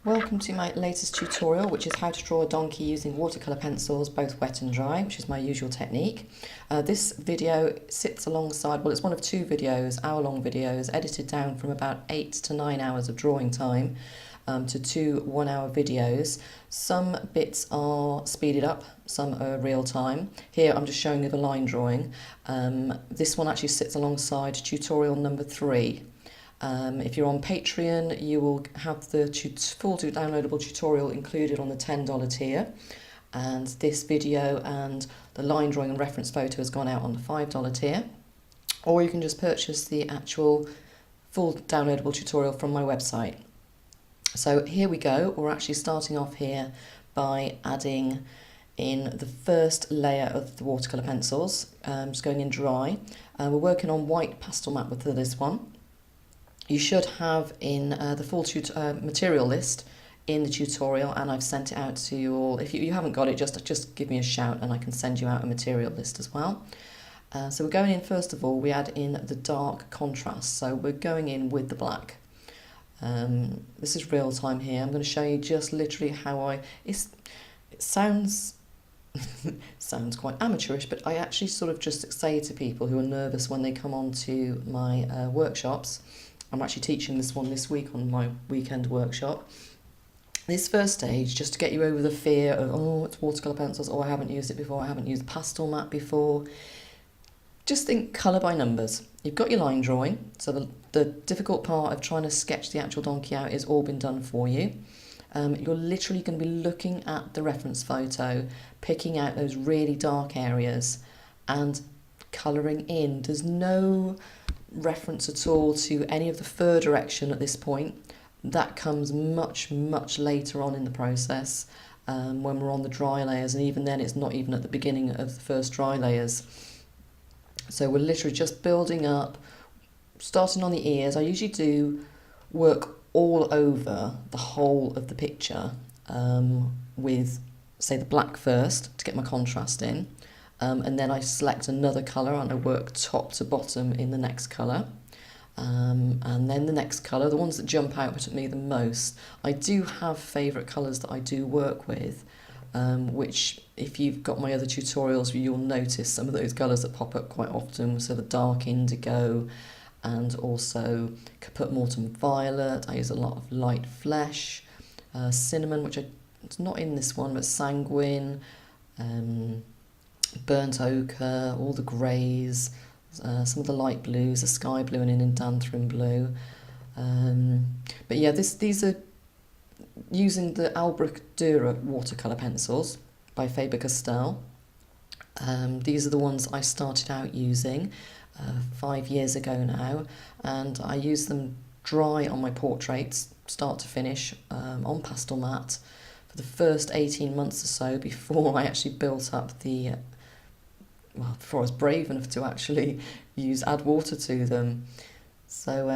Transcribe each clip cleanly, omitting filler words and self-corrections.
Welcome to my latest tutorial, which is how to draw a donkey using watercolour pencils, both wet and dry, which is my usual technique. This video sits alongside, well, it's one of two videos, hour-long videos, edited down from about 8 to 9 hours of drawing time to two 1-hour videos. Some bits are speeded up, some are real time. Here I'm just showing you the line drawing. This one actually sits alongside tutorial number 3. If you're on Patreon, you will have the full downloadable tutorial included on the $10 tier, and this video and the line drawing and reference photo has gone out on the $5 tier, or you can just purchase the actual full downloadable tutorial from my website. So here we go. We're actually starting off here by adding in the first layer of the watercolour pencils, just going in dry. We're working on white Pastelmat with this one. You should have in the full material list in the tutorial, and I've sent it out to you all. If you haven't got it, just give me a shout and I can send you out a material list as well. So we're going in, first of all, we add in the dark contrast. So we're going in with the black. This is real time here. I'm going to show you just literally how it sounds sounds quite amateurish, but I actually sort of just say to people who are nervous when they come on to my workshops. I'm actually teaching this one this week on my weekend workshop. This first stage, just to get you over the fear of, oh, it's watercolour pencils, oh, I haven't used it before, I haven't used Pastelmat before. Just think colour by numbers. You've got your line drawing, so the difficult part of trying to sketch the actual donkey out is all been done for you. You're literally going to be looking at the reference photo, picking out those really dark areas and colouring in. There's no reference at all to any of the fur direction at this point. That comes much later on in the process, when we're on the dry layers, and even then it's not even at the beginning of the first dry layers. So we're literally just building up, starting on the ears. I usually do work all over the whole of the picture with, say, the black first to get my contrast in. And then I select another colour and I work top to bottom in the next colour. And then the next colour, the ones that jump out at me the most. I do have favourite colours that I do work with, which if you've got my other tutorials, you'll notice some of those colours that pop up quite often. So the dark indigo and also Caput Mortem Violet. I use a lot of light flesh, cinnamon, which it's not in this one, but sanguine, burnt ochre, all the greys, some of the light blues, the sky blue and indanthrene blue. But yeah, these are using the Albrecht Durers watercolour pencils by Faber Castell. These are the ones I started out using 5 years ago now, and I use them dry on my portraits, start to finish, on Pastelmat for the first 18 months or so before I actually built up the before I was brave enough to actually add water to them. So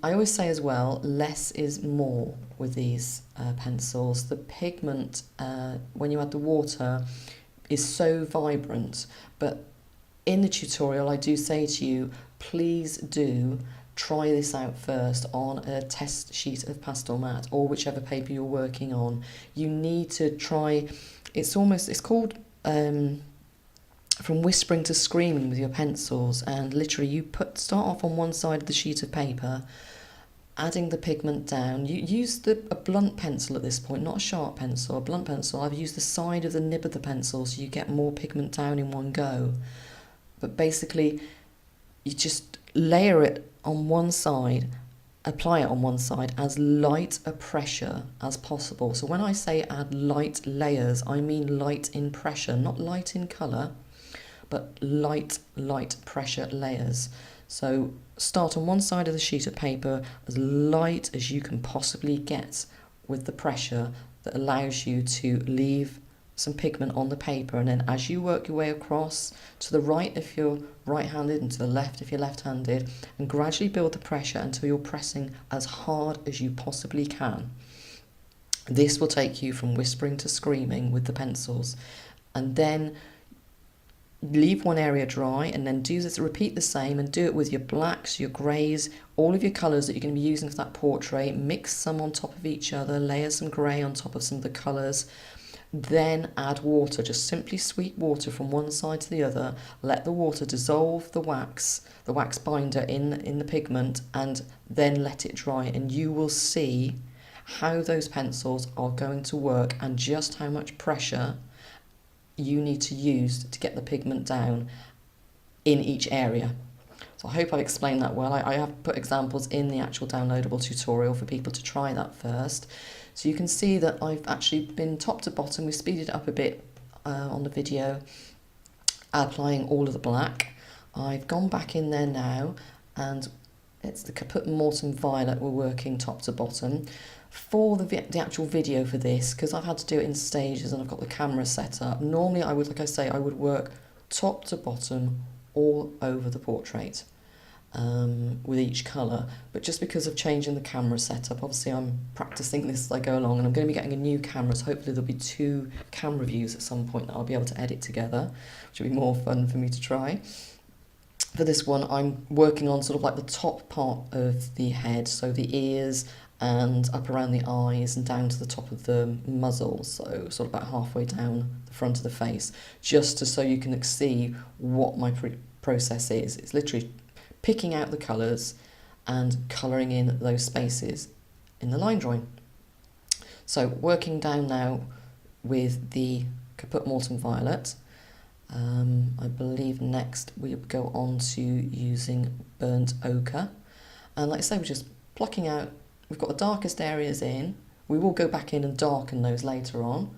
I always say as well, less is more with these pencils. The pigment, when you add the water, is so vibrant, but in the tutorial I do say to you, please do try this out first on a test sheet of Pastelmat or whichever paper you're working on. You need to try, it's called from whispering to screaming with your pencils, and literally you start off on one side of the sheet of paper, adding the pigment down. You use a blunt pencil at this point, not a sharp pencil, a blunt pencil. I've used the side of the nib of the pencil so you get more pigment down in one go. But basically you just layer it on one side, apply it on one side as light a pressure as possible. So when I say add light layers, I mean light in pressure, not light in colour, but light pressure layers. So start on one side of the sheet of paper as light as you can possibly get with the pressure that allows you to leave some pigment on the paper, and then as you work your way across to the right if you're right-handed and to the left if you're left-handed, and gradually build the pressure until you're pressing as hard as you possibly can. This will take you from whispering to screaming with the pencils, and then leave one area dry and then do this, repeat the same, and do it with your blacks, your greys, all of your colours that you're going to be using for that portrait. Mix some on top of each other, layer some grey on top of some of the colours, then add water, just simply sweet water from one side to the other. Let the water dissolve the wax binder in the pigment, and then let it dry, and you will see how those pencils are going to work and just how much pressure you need to use to get the pigment down in each area. So I hope I've explained that well. I have put examples in the actual downloadable tutorial for people to try that first. So you can see that I've actually been top to bottom. We speeded it up a bit on the video, applying all of the black. I've gone back in there now, and it's the Caput Mortem Violet we're working top to bottom. For the actual video for this, because I've had to do it in stages and I've got the camera set up, normally I would, like I say, I would work top to bottom all over the portrait with each colour, but just because of changing the camera setup, obviously I'm practicing this as I go along, and I'm going to be getting a new camera, so hopefully there'll be 2 camera views at some point that I'll be able to edit together, which will be more fun for me to try. For this one, I'm working on sort of like the top part of the head, so the ears and up around the eyes and down to the top of the muzzle, so sort of about halfway down the front of the face, just so you can see what my process is. It's literally picking out the colours and colouring in those spaces in the line drawing. So working down now with the Caput Mortem Violet. I believe next we go on to using Burnt Ochre, and like I say, we're just plucking out. We've got the darkest areas in. We will go back in and darken those later on,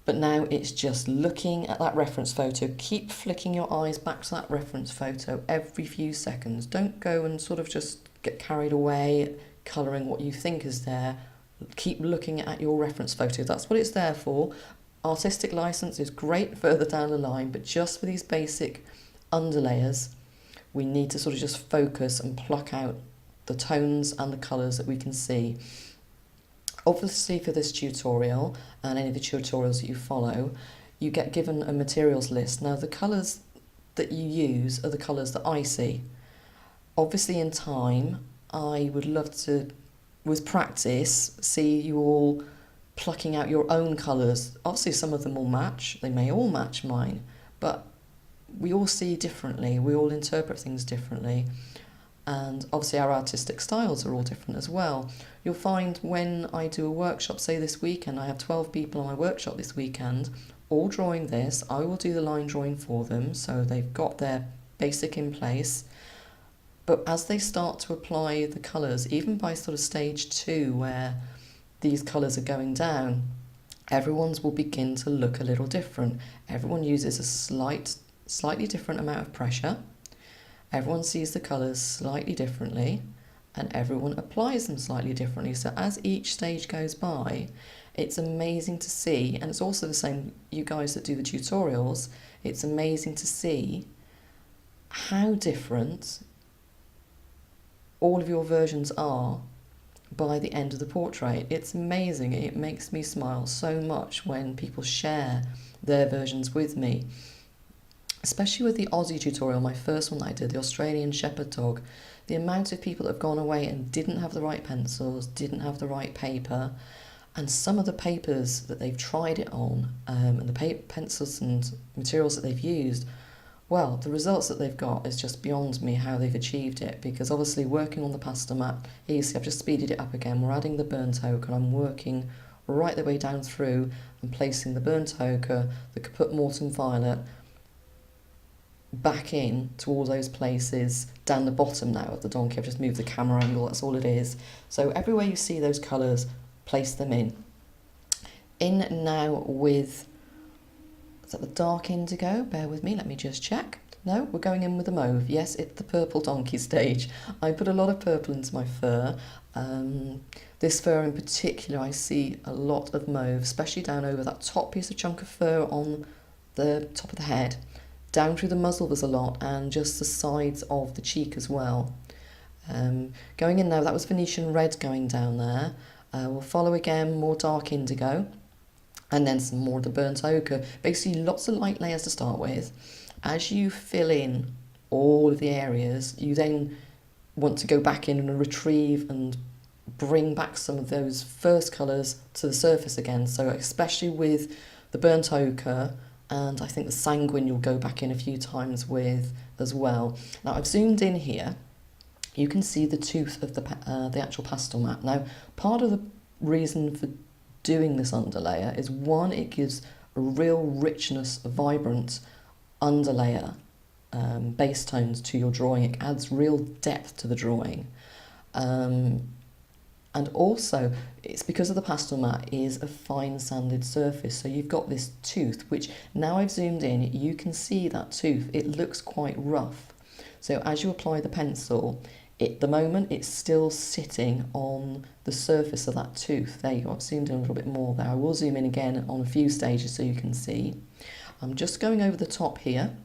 but now it's just looking at that reference photo. Keep flicking your eyes back to that reference photo every few seconds. Don't go and sort of just get carried away colouring what you think is there. Keep looking at your reference photo. That's what it's there for. Artistic license is great further down the line, but just for these basic underlayers, we need to sort of just focus and pluck out the tones and the colours that we can see. Obviously for this tutorial and any of the tutorials that you follow, you get given a materials list. Now the colours that you use are the colours that I see. Obviously in time, I would love to, with practice, see you all plucking out your own colours. Obviously some of them will match, they may all match mine, but we all see differently, we all interpret things differently, and obviously our artistic styles are all different as well. You'll find when I do a workshop, say this weekend, I have 12 people on my workshop this weekend, all drawing this. I will do the line drawing for them, so they've got their basic in place, but as they start to apply the colours, even by sort of stage 2 where these colours are going down, everyone's will begin to look a little different. Everyone uses a slightly different amount of pressure. Everyone sees the colours slightly differently, and everyone applies them slightly differently. So as each stage goes by, it's amazing to see, and it's also the same, you guys that do the tutorials, it's amazing to see how different all of your versions are by the end of the portrait. It's amazing. It makes me smile so much when people share their versions with me, especially with the Aussie tutorial, my first one that I did, the Australian Shepherd Dog. The amount of people that have gone away and didn't have the right pencils, didn't have the right paper, and some of the papers that they've tried it on, and the pencils and materials that they've used, well, the results that they've got is just beyond me how they've achieved it, because obviously working on the Pastelmat, here you see I've just speeded it up again, we're adding the burnt ochre, and I'm working right the way down through and placing the burnt ochre, the Caput Mortem Violet, back in to all those places down the bottom now of the donkey. I've just moved the camera angle, that's all it is. So everywhere you see those colours, place them in. In now with, is that the dark indigo? Bear with me, let me just check. No, we're going in with the mauve. Yes, it's the purple donkey stage. I put a lot of purple into my fur. This fur in particular, I see a lot of mauve, especially down over that top piece of chunk of fur on the top of the head. Down through the muzzle there's a lot, and just the sides of the cheek as well. Going in now, that was Venetian red going down there. We'll follow again, more dark indigo. and then some more of the burnt ochre. Basically lots of light layers to start with. As you fill in all of the areas, you then want to go back in and retrieve and bring back some of those first colours to the surface again. So especially with the burnt ochre, and I think the sanguine you'll go back in a few times with as well. Now I've zoomed in here. You can see the tooth of the actual Pastelmat. Now part of the reason for doing this underlayer is, one, it gives a real richness, a vibrant underlayer, base tones to your drawing. It adds real depth to the drawing. And also, it's because of the Pastelmat is a fine sanded surface, so you've got this tooth, which now I've zoomed in, you can see that tooth, it looks quite rough. So as you apply the pencil, at the moment it's still sitting on the surface of that tooth. There you go, I've zoomed in a little bit more there. I will zoom in again on a few stages so you can see. I'm just going over the top here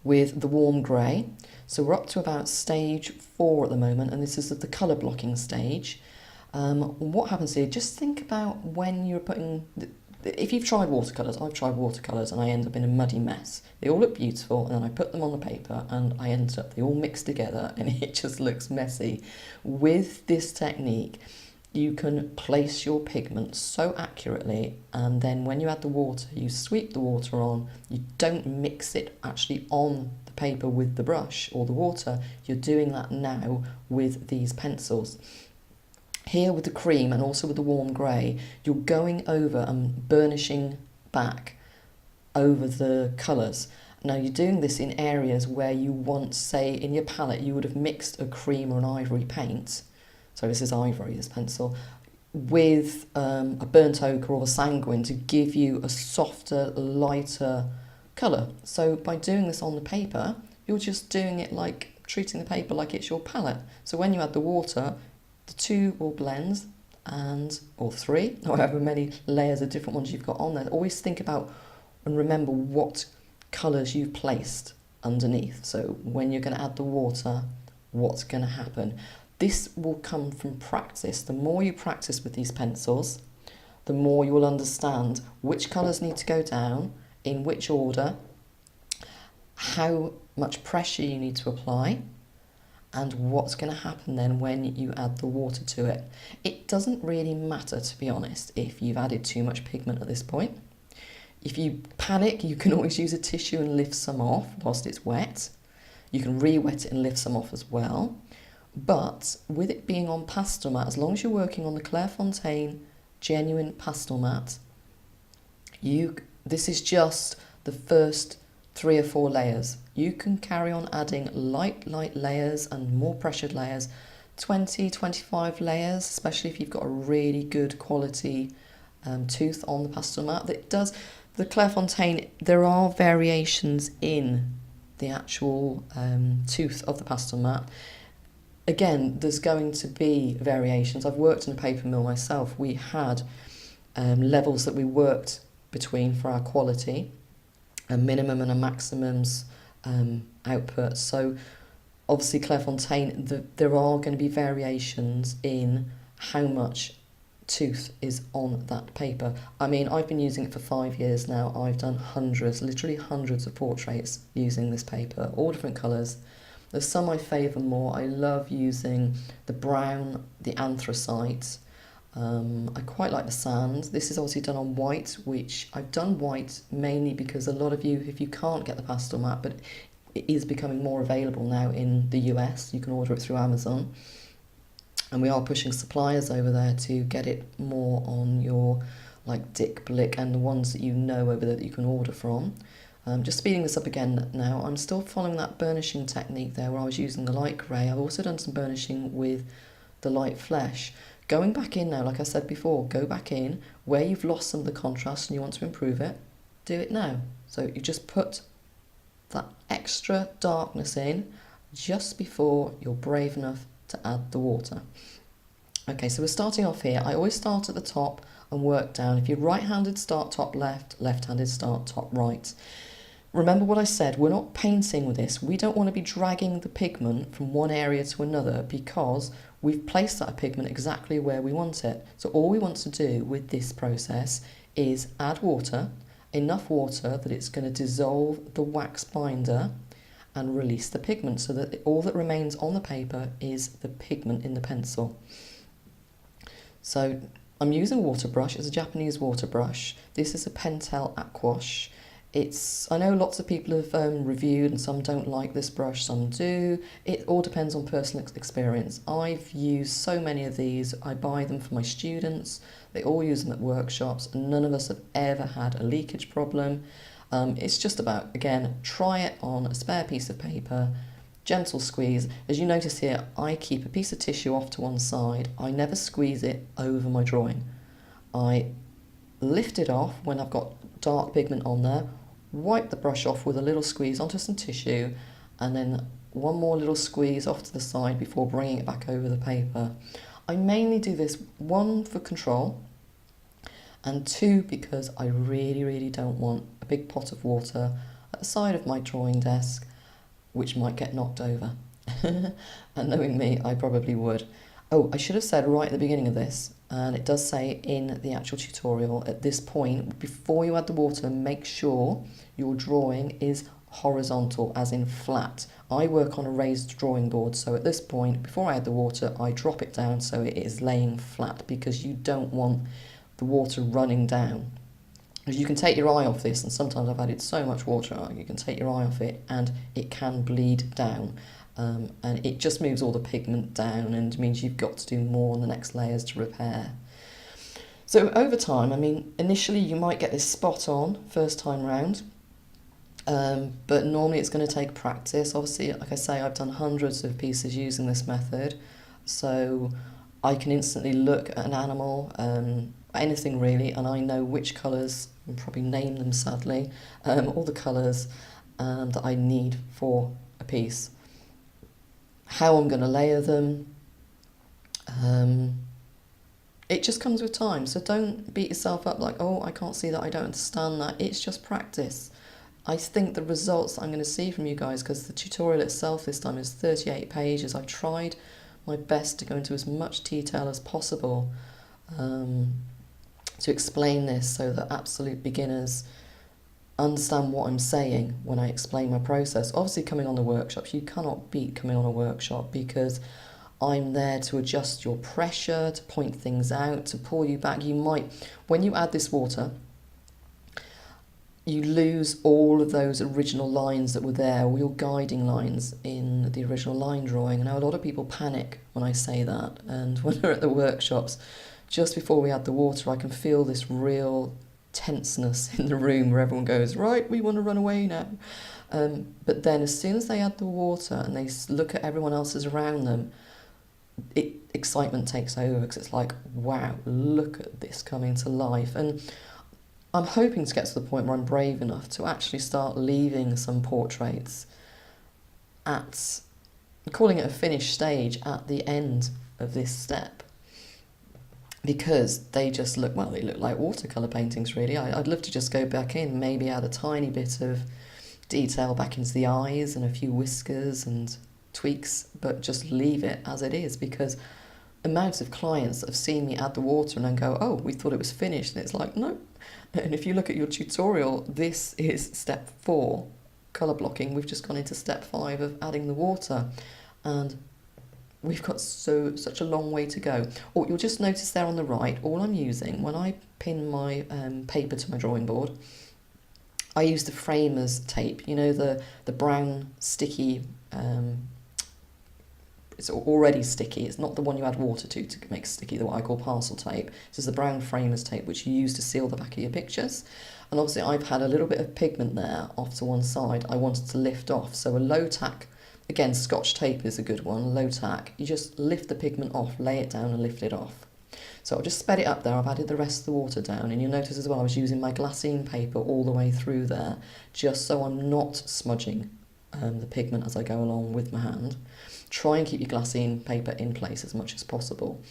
with the warm grey. So we're up to about stage 4 at the moment, and this is the colour blocking stage. What happens here, just think about when you're putting, if you've tried watercolours, I've tried watercolours and I end up in a muddy mess. They all look beautiful and then I put them on the paper and I end up, they all mix together and it just looks messy. With this technique, you can place your pigment so accurately, and then when you add the water, you sweep the water on, you don't mix it actually on the paper with the brush or the water, you're doing that now with these pencils. Here with the cream and also with the warm grey, you're going over and burnishing back over the colours. Now you're doing this in areas where you want, say in your palette, you would have mixed a cream or an ivory paint. So this is ivory, this pencil, with a burnt ochre or a sanguine to give you a softer, lighter colour. So by doing this on the paper, you're just doing it like, treating the paper like it's your palette. So when you add the water, the two will blend, and, or three, however many layers of different ones you've got on there. Always think about and remember what colours you've placed underneath. So when you're going to add the water, what's going to happen? This will come from practice. The more you practice with these pencils, the more you will understand which colours need to go down, in which order, how much pressure you need to apply, and what's going to happen then when you add the water to it. It doesn't really matter, to be honest, if you've added too much pigment at this point. If you panic, you can always use a tissue and lift some off whilst it's wet. You can re-wet it and lift some off as well. But with it being on Pastelmat, as long as you're working on the Clairefontaine genuine Pastelmat, this is just the first 3 or 4 layers. You can carry on adding light layers and more pressured layers, 20, 25 layers, especially if you've got a really good quality tooth on the Pastelmat. The Clairefontaine, there are variations in the actual tooth of the Pastelmat. Again, there's going to be variations. I've worked in a paper mill myself. We had levels that we worked between for our quality, a minimum and a maximum's output. So obviously Clairefontaine, there are going to be variations in how much tooth is on that paper. I mean, I've been using it for 5 years now. I've done hundreds, literally hundreds of portraits using this paper, all different colours. There's some I favour more. I love using the brown, the anthracite. I quite like the sand. This is obviously done on white, which I've done white mainly because a lot of you, if you can't get the Pastelmat, but it is becoming more available now in the US, you can order it through Amazon. And we are pushing suppliers over there to get it more on your, like Dick Blick and the ones that you know over there that you can order from. Just speeding this up again now, I'm still following that burnishing technique there where I was using the light grey. I've also done some burnishing with the light flesh. Going back in now, like I said before, go back in where you've lost some of the contrast and you want to improve it, do it now. So you just put that extra darkness in just before you're brave enough to add the water. Okay, so we're starting off here. I always start at the top and work down. If you're right-handed, start top left, left-handed, start top right. Remember what I said, we're not painting with this. We don't want to be dragging the pigment from one area to another because we've placed that pigment exactly where we want it. So all we want to do with this process is add water, enough water that it's going to dissolve the wax binder and release the pigment, so that all that remains on the paper is the pigment in the pencil. So I'm using a water brush. It's a Japanese water brush. This is a Pentel Aquash. I know lots of people have reviewed, and some don't like this brush, some do. It all depends on personal experience. I've used so many of these. I buy them for my students. They all use them at workshops, and none of us have ever had a leakage problem. It's just about, again, try it on a spare piece of paper, gentle squeeze. As you notice here, I keep a piece of tissue off to one side. I never squeeze it over my drawing. I lift it off when I've got dark pigment on there, wipe the brush off with a little squeeze onto some tissue, and then one more little squeeze off to the side before bringing it back over the paper. I mainly do this, one, for control, and two, because I really don't want a big pot of water at the side of my drawing desk, which might get knocked over. And knowing me, I probably would. Oh, I should have said right at the beginning of this, and it does say in the actual tutorial, at this point, before you add the water, make sure your drawing is horizontal, as in flat. I work on a raised drawing board, so at this point, before I add the water, I drop it down so it is laying flat, because you don't want the water running down. As you can take your eye off this, and sometimes I've added so much water, you can take your eye off it and it can bleed down. And it just moves all the pigment down and means you've got to do more on the next layers to repair. So over time, I mean, initially you might get this spot on first time round, but normally it's going to take practice. Obviously, like I say, I've done hundreds of pieces using this method, so I can instantly look at an animal, anything really, and I know which colours, I'll probably name them sadly, all the colours that I need for a piece. How I'm going to layer them, it just comes with time, so don't beat yourself up like, oh, I can't see that, I don't understand that. It's just practice. I think the results that I'm going to see from you guys, because the tutorial itself this time is 38 pages, I've tried my best to go into as much detail as possible to explain this, so that absolute beginners understand what I'm saying when I explain my process. Obviously, coming on the workshops, you cannot beat coming on a workshop, because I'm there to adjust your pressure, to point things out, to pull you back. You might, when you add this water, you lose all of those original lines that were there, all your guiding lines in the original line drawing. Now, a lot of people panic when I say that, and when we're at the workshops, just before we add the water, I can feel this real tenseness in the room where everyone goes, right, we want to run away now. But then as soon as they add the water and they look at everyone else's around them, excitement takes over, because it's like, wow, look at this coming to life. And I'm hoping to get to the point where I'm brave enough to actually start leaving some portraits at, calling it a finished stage, at the end of this step, because they just look, well, they look like watercolour paintings really. I'd love to just go back in, maybe add a tiny bit of detail back into the eyes and a few whiskers and tweaks, but just leave it as it is, because amounts of clients that have seen me add the water and then go, oh, we thought it was finished, and it's like, no. And if you look at your tutorial, this is step 4, colour blocking. We've just gone into step 5 of adding the water, and we've got such a long way to go. Or you'll just notice there on the right, all I'm using, when I pin my paper to my drawing board, I use the framer's tape, you know, the brown sticky, it's already sticky, it's not the one you add water to make sticky, the what I call parcel tape. This is the brown framer's tape, which you use to seal the back of your pictures. And obviously I've had a little bit of pigment there off to one side I wanted to lift off, so a low tack, again, Scotch tape is a good one, low tack, you just lift the pigment off, lay it down and lift it off. So I've just sped it up there, I've added the rest of the water down, and you'll notice as well I was using my glassine paper all the way through there, just so I'm not smudging the pigment as I go along with my hand. Try and keep your glassine paper in place as much as possible.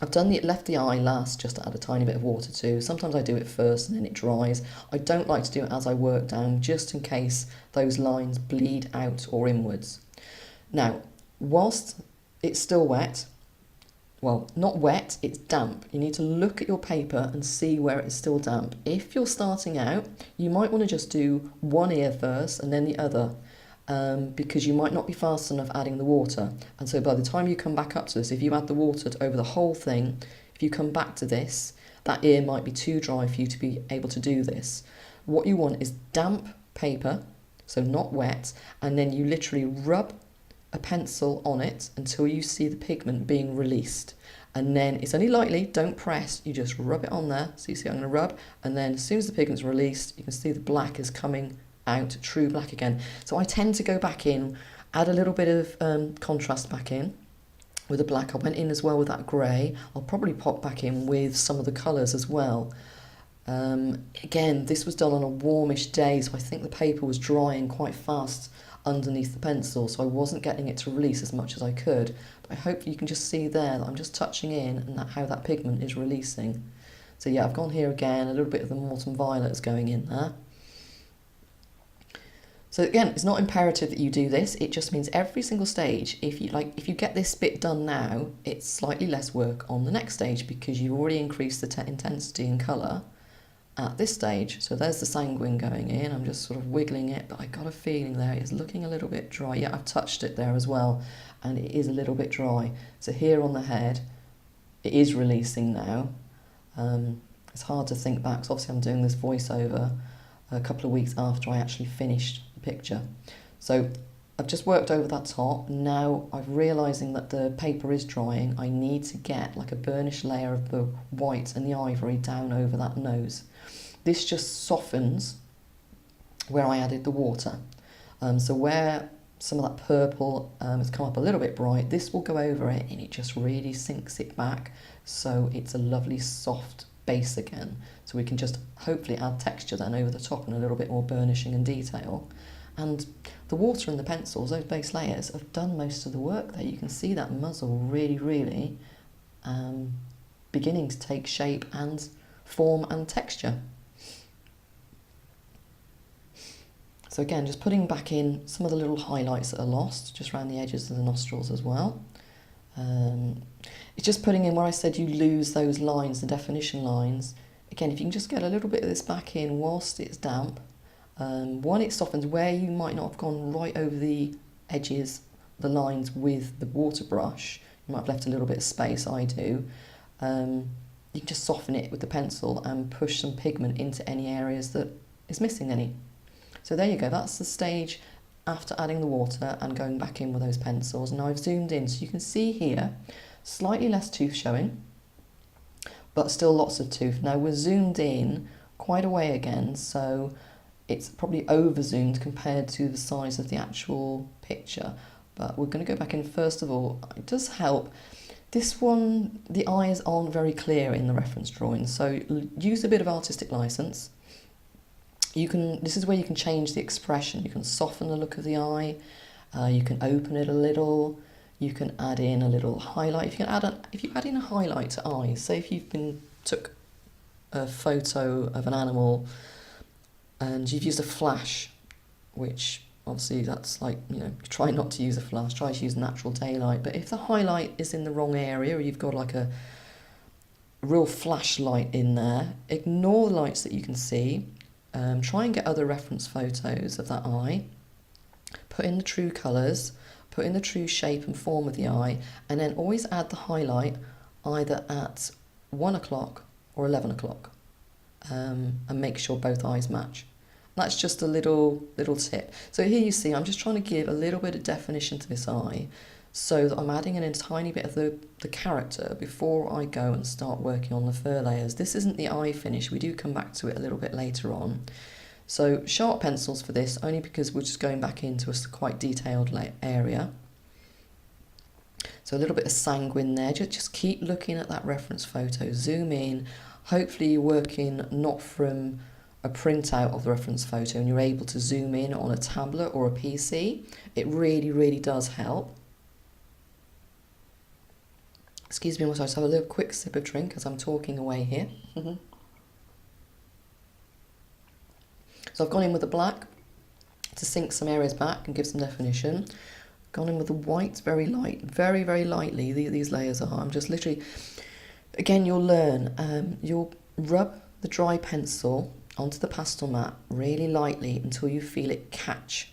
I've left the eye last just to add a tiny bit of water to. Sometimes I do it first and then it dries. I don't like to do it as I work down, just in case those lines bleed out or inwards. Now, whilst it's still wet, well, not wet, it's damp. You need to look at your paper and see where it's still damp. If you're starting out, you might want to just do one ear first and then the other, because you might not be fast enough adding the water. And so by the time you come back up to this, if you add the water over the whole thing, if you come back to this, that ear might be too dry for you to be able to do this. What you want is damp paper, so not wet, and then you literally rub a pencil on it until you see the pigment being released, and then it's only lightly, don't press, you just rub it on there. So you see I'm going to rub, and then as soon as the pigment's released, you can see the black is coming out, true black again. So I tend to go back in, add a little bit of contrast back in with the black. I went in as well with that grey. I'll probably pop back in with some of the colours as well. Again, this was done on a warmish day, so I think the paper was drying quite fast underneath the pencil, so I wasn't getting it to release as much as I could. But I hope you can just see there that I'm just touching in and how that pigment is releasing. So yeah, I've gone here again, a little bit of the Morton Violet is going in there. So again, it's not imperative that you do this, it just means every single stage, if you get this bit done now, it's slightly less work on the next stage because you've already increased the intensity and colour at this stage. So there's the sanguine going in, I'm just sort of wiggling it, but I got a feeling there it's looking a little bit dry. Yeah, I've touched it there as well, and it is a little bit dry. So here on the head, it is releasing now. It's hard to think back, because obviously I'm doing this voiceover a couple of weeks after I actually finished the picture. So I've just worked over that top. Now I'm realising that the paper is drying. I need to get like a burnished layer of the white and the ivory down over that nose. This just softens where I added the water. So where some of that purple has come up a little bit bright, this will go over it and it just really sinks it back. So it's a lovely soft base again. So we can just hopefully add texture then over the top and a little bit more burnishing and detail. And the water and the pencils, those base layers, have done most of the work there. You can see that muzzle really beginning to take shape and form and texture. So again, just putting back in some of the little highlights that are lost, just around the edges of the nostrils as well. It's just putting in where I said you lose those lines, the definition lines. Again, if you can just get a little bit of this back in whilst it's damp, one, it softens where you might not have gone right over the edges, the lines with the water brush. You might have left a little bit of space, I do. You can just soften it with the pencil and push some pigment into any areas that is missing any. So there you go, that's the stage after adding the water and going back in with those pencils. Now I've zoomed in, so you can see here, slightly less tooth showing, but still lots of tooth. Now we're zoomed in quite a way again, so it's probably over zoomed compared to the size of the actual picture. But we're going to go back in first of all. It does help. This one, the eyes aren't very clear in the reference drawing, so use a bit of artistic license. This is where you can change the expression. You can soften the look of the eye, you can open it a little, you can add in a little highlight. If you add in a highlight to eyes, say if you've took a photo of an animal and you've used a flash, which obviously that's like, try not to use a flash, try to use natural daylight. But if the highlight is in the wrong area, or you've got like a real flashlight in there, ignore the lights that you can see. Try and get other reference photos of that eye, put in the true colours, put in the true shape and form of the eye, and then always add the highlight either at 1 o'clock or 11 o'clock, and make sure both eyes match. That's just a little tip. So here you see I'm just trying to give a little bit of definition to this eye, so that I'm adding in a tiny bit of the character before I go and start working on the fur layers. This isn't the eye finish, we do come back to it a little bit later on. So sharp pencils for this, only because we're just going back into a quite detailed area. So a little bit of sanguine there, just keep looking at that reference photo, zoom in. Hopefully you're working not from a printout of the reference photo and you're able to zoom in on a tablet or a PC. It really does help. Excuse me, I'll just have a little quick sip of drink as I'm talking away here. So I've gone in with the black to sink some areas back and give some definition. Gone in with the white very light, very, very lightly, these layers are. I'm just literally, again, you'll learn, you'll rub the dry pencil onto the Pastelmat really lightly until you feel it catch.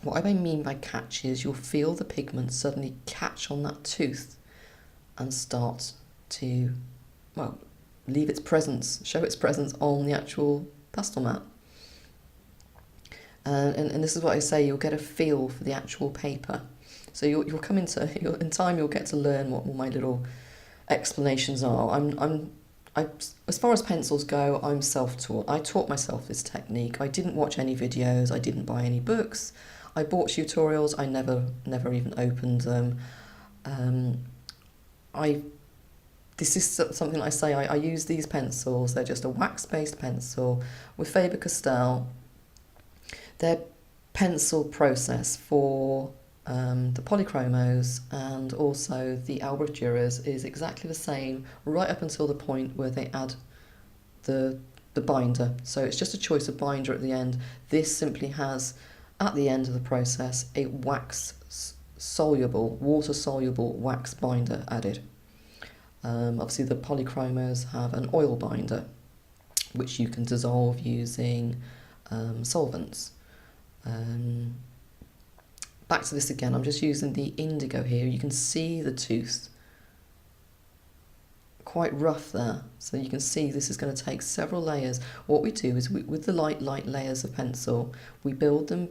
What I mean by catch is you'll feel the pigment suddenly catch on that tooth and start to, well, leave its presence, show its presence on the actual Pastelmat. And this is what I say, you'll get a feel for the actual paper. So you'll come into, in time you'll get to learn what my little explanations are. As far as pencils go, I'm self-taught. I taught myself this technique. I didn't watch any videos, I didn't buy any books. I bought tutorials, I never even opened them. This is something I say, I use these pencils, they're just a wax-based pencil with Faber Castell. Their pencil process for the polychromos and also the Albrecht Durers is exactly the same right up until the point where they add the binder. So it's just a choice of binder at the end. This simply has, at the end of the process, a wax-soluble, water-soluble wax binder added. Obviously the polychromos have an oil binder, which you can dissolve using solvents. Back to this again, I'm just using the indigo here. You can see the tooth quite rough there, so you can see this is going to take several layers. What we do is with the light layers of pencil, we build them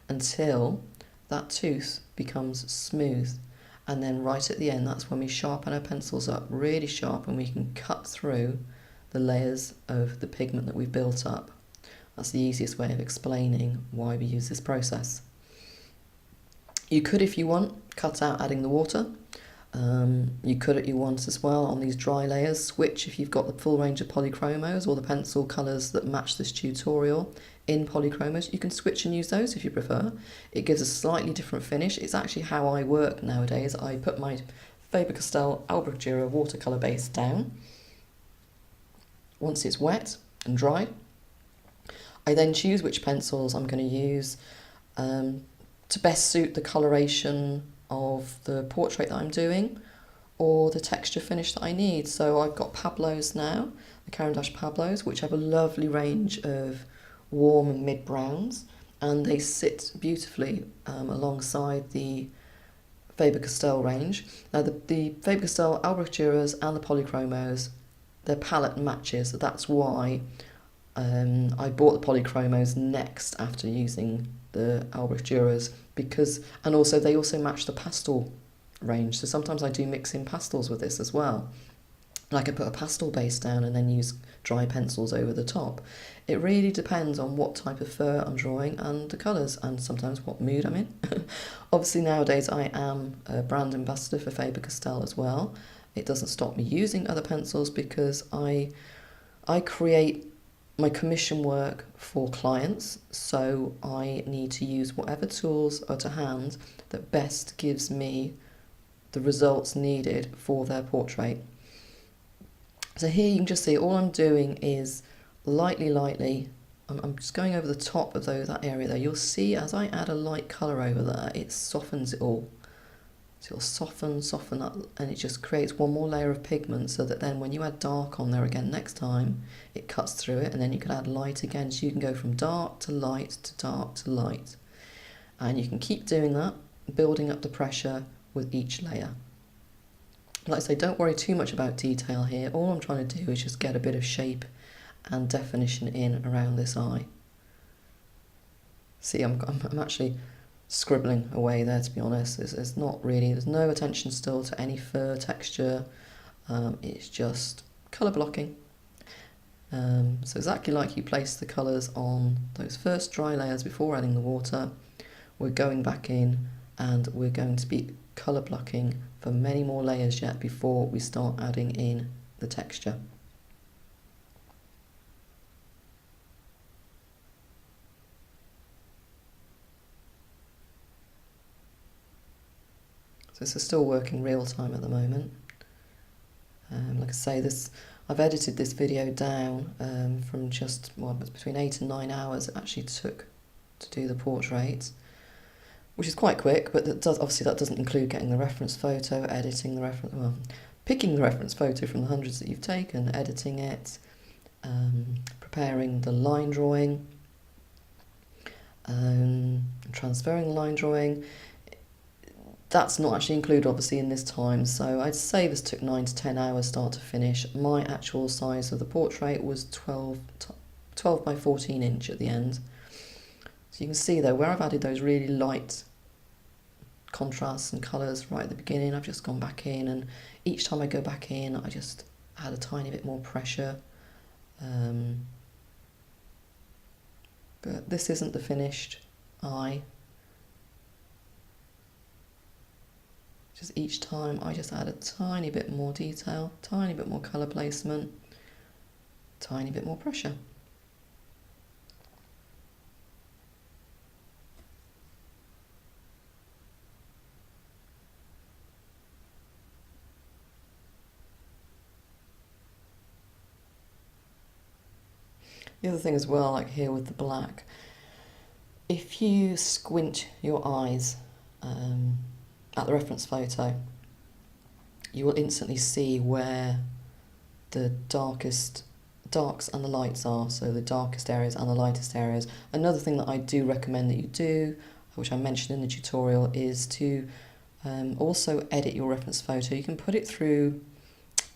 until that tooth becomes smooth, and then right at the end, that's when we sharpen our pencils up really sharp and we can cut through the layers of the pigment that we've built up. That's the easiest way of explaining why we use this process. You could, if you want, cut out adding the water. You could, if you want as well, on these dry layers, switch if you've got the full range of polychromos or the pencil colours that match this tutorial in polychromos. You can switch and use those if you prefer. It gives a slightly different finish. It's actually how I work nowadays. I put my Faber Castell Albrecht Dürer watercolour base down. Once it's wet and dry, I then choose which pencils I'm going to use to best suit the coloration of the portrait that I'm doing or the texture finish that I need. So I've got Pablos now, the Caran D'Ache Pablos, which have a lovely range of warm and mid browns, and they sit beautifully alongside the Faber Castell range. Now the Faber Castell Albrecht Durers and the polychromos, their palette matches. That's why I bought the polychromos next after using the Albrecht Durers, and also they also match the pastel range. So sometimes I do mix in pastels with this as well. And I can put a pastel base down and then use dry pencils over the top. It really depends on what type of fur I'm drawing and the colours, and sometimes what mood I'm in. Obviously nowadays I am a brand ambassador for Faber Castell as well. It doesn't stop me using other pencils because I create my commission work for clients, so I need to use whatever tools are to hand that best gives me the results needed for their portrait. So here you can just see all I'm doing is lightly, I'm just going over the top of that area there. You'll see as I add a light colour over there, it softens it all. So it'll soften up, and it just creates one more layer of pigment so that then when you add dark on there again next time, it cuts through it, and then you can add light again, so you can go from dark to light to dark to light. And you can keep doing that, building up the pressure with each layer. Like I say, don't worry too much about detail here. All I'm trying to do is just get a bit of shape and definition in around this eye. See, I'm actually scribbling away there, to be honest. It's not really, there's no attention still to any fur texture. It's just colour blocking. So exactly like you place the colours on those first dry layers before adding the water, we're going back in and we're going to be colour blocking for many more layers yet before we start adding in the texture. So this is still working real time at the moment. Like I say, I've edited this video down from just, well, it's between 8 and 9 hours it actually took to do the portrait. which is quite quick, but obviously that doesn't include getting the reference photo, editing the reference, well, picking the reference photo from the hundreds that you've taken, editing it, preparing the line drawing, transferring the line drawing. That's not actually included obviously in this time, so I'd say this took 9 to 10 hours start to finish. My actual size of the portrait was 12 by 14 inch at the end. So you can see though, where I've added those really light contrasts and colours right at the beginning, I've just gone back in, and each time I go back in I just add a tiny bit more pressure. But this isn't the finished eye. Just each time I just add a tiny bit more detail, tiny bit more colour placement, tiny bit more pressure. The other thing as well, like here with the black, if you squint your eyes at the reference photo, you will instantly see where the darks and the lights are, so the darkest areas and the lightest areas. Another thing that I do recommend that you do, which I mentioned in the tutorial, is to also edit your reference photo. You can put it through,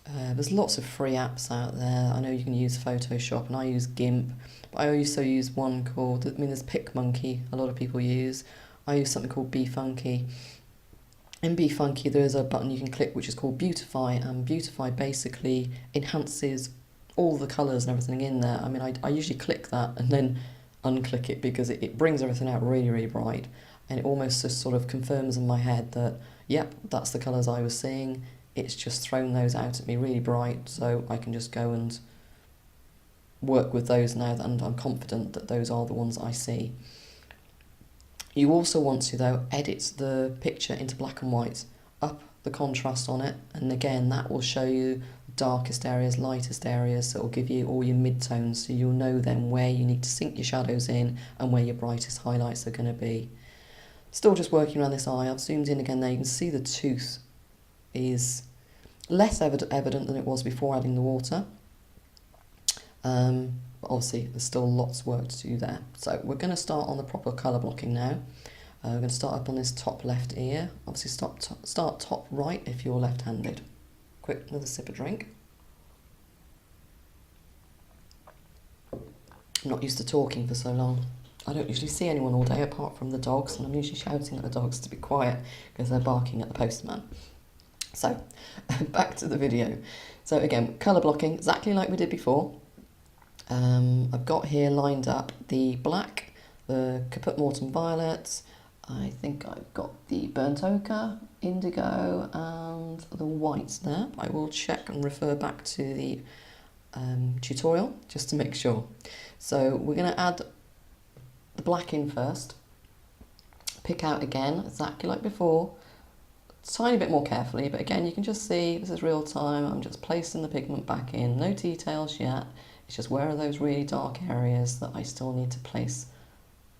there's lots of free apps out there. I know you can use Photoshop, and I use GIMP, but I also use one called, there's PicMonkey, a lot of people use. I use something called BeFunky. In BeFunky there is a button you can click which is called Beautify, and Beautify basically enhances all the colours and everything in there. I mean, I usually click that and then unclick it because it brings everything out really, really bright, and it almost just sort of confirms in my head that, yep, that's the colours I was seeing. It's just thrown those out at me really bright, so I can just go and work with those now, and I'm confident that those are the ones I see. You also want to, though, edit the picture into black and white, up the contrast on it, and again that will show you darkest areas, lightest areas, so it will give you all your midtones, so you'll know then where you need to sink your shadows in and where your brightest highlights are going to be. Still just working around this eye. I've zoomed in again there. You can see the tooth is less evident than it was before adding the water. But obviously there's still lots of work to do there. So we're going to start on the proper colour blocking now. We're going to start up on this top left ear. Obviously start top right if you're left-handed. Quick, another sip of drink. I'm not used to talking for so long. I don't usually see anyone all day apart from the dogs, and I'm usually shouting at the dogs to be quiet because they're barking at the postman. So, back to the video. So again, colour blocking, exactly like we did before. I've got here lined up the black, the Caput Mortem violet, I think I've got the burnt ochre, indigo and the white there. I will check and refer back to the tutorial just to make sure. So we're going to add the black in first, pick out again, exactly like before, tiny bit more carefully, but again you can just see this is real time. I'm just placing the pigment back in, no details yet, it's just where are those really dark areas that I still need to place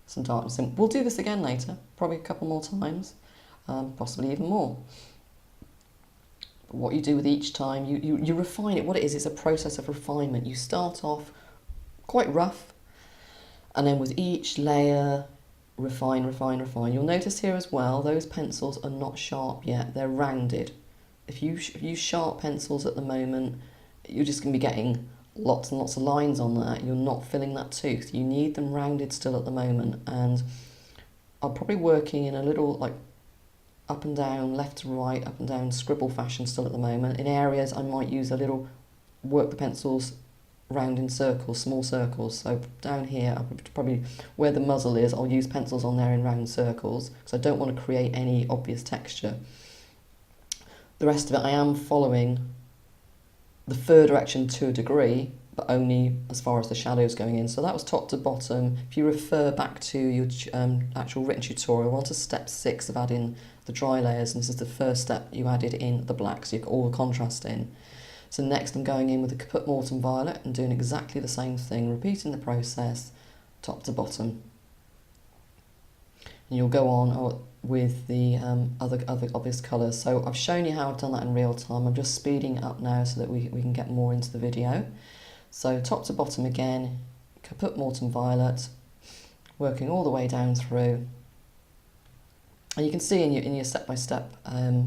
some darkness in. We'll do this again later, probably a couple more times, possibly even more. But what you do with each time, you refine it. What it is, it's a process of refinement. You start off quite rough, and then with each layer, refine, refine, refine. You'll notice here as well, those pencils are not sharp yet, they're rounded. If you use sharp pencils at the moment, you're just going to be getting lots and lots of lines on that. You're not filling that tooth. You need them rounded still at the moment, and I'm probably working in a little like up and down, left to right, up and down scribble fashion still at the moment. In areas I might use a little, work the pencils round in circles, small circles. So down here, I'll probably where the muzzle is, I'll use pencils on there in round circles because I don't want to create any obvious texture. The rest of it I am following the fur direction to a degree, but only as far as the shadows going in. So that was top to bottom. If you refer back to your actual written tutorial, we're on to step 6 of adding the dry layers, and this is the first step. You added in the black, so you got all the contrast in. So next I'm going in with the Caput Mortem violet and doing exactly the same thing, repeating the process top to bottom. and you'll go on with the other obvious colours. So I've shown you how I've done that in real time. I'm just speeding it up now so that we can get more into the video. So top to bottom again, Caput Mortem Violet, working all the way down through. And you can see in your step-by-step